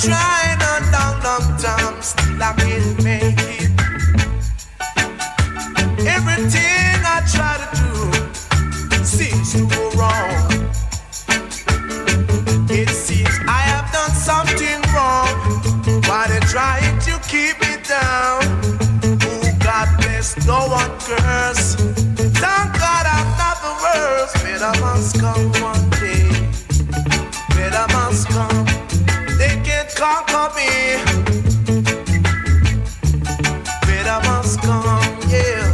trying a long, long time, still I can't make it. Everything I try to do seems to go wrong. It seems I have done something wrong. Why they trying to keep me down? Oh, God bless, no one curse. Thank God I'm not the worst. Better must come one day. Better must come. They can't conquer me. Better must come, yeah.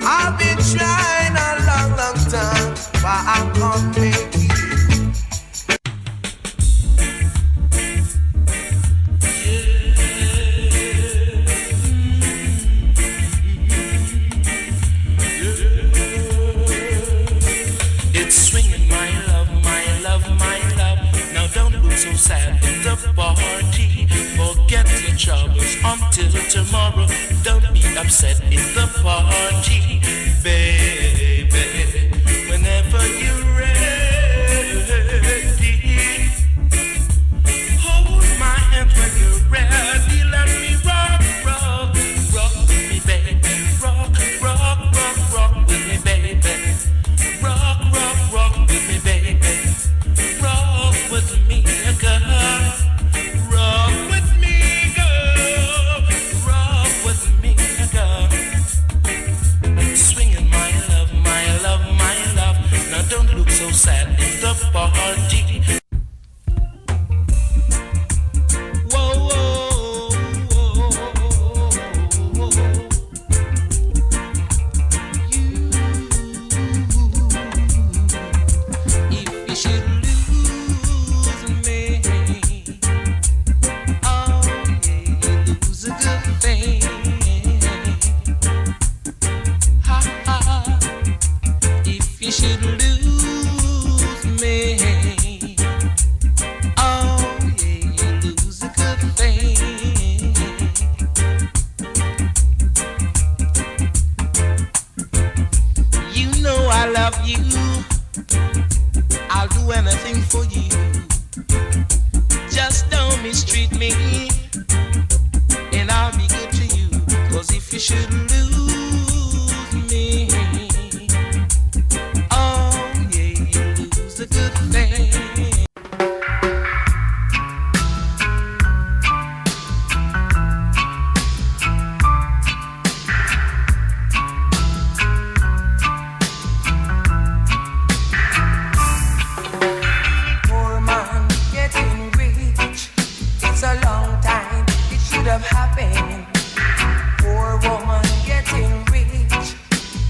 I've been trying a long, long time, but I can't make it. It's swinging, my love, my love, my love. Now don't look so sad in the party. Forget your troubles until tomorrow. Don't be upset in the party, baby. Whenever you're ready, hold my hand when you're ready. Let me rock, rock, rock with me, baby. Rock, rock, rock, rock with me, baby. Rock, rock, rock with me, baby. Rock with me, girl. Rock with me, girl. Rock with me, girl. Swinging, my love, my love, my love. Now don't look so sad in the party. Whoa, whoa, whoa, whoa, whoa. If you should lose me, oh yeah, you lose a good thing. Ha ha. If you should lose me, oh yeah, you lose a good thing. You know I love you. I'll do anything for you. Just don't mistreat me, and I'll be good to you. 'Cause if you should lose me, oh yeah, you lose a good thing. Poor man getting rich. It's a long time. It should have happened. Poor woman getting rich.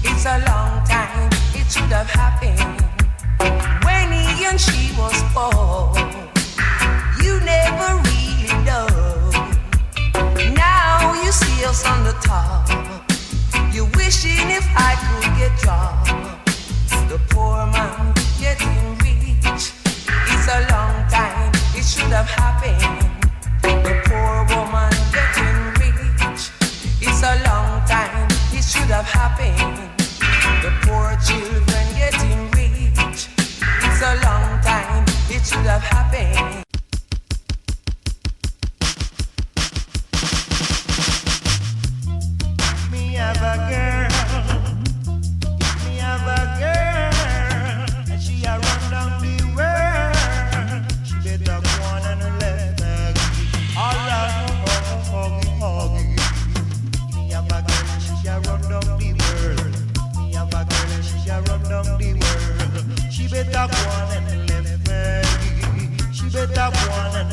It's a long time. It should have happened. When he and she was poor, you never really know. Now you see us on the top. You're wishing if I could get job. The poor man getting rich. It's a long time, it should have happened. The poor woman getting rich. It's a long time, it should have happened. The poor children getting rich. It's a long time, it should have happened. Me have a girl. Me have a girl. And she a run down the world. She better go on and let me. All right, huggy. Me have a girl. She a run down the world. Me have a girl. She a run down the world. She better go on and let me. She better go on and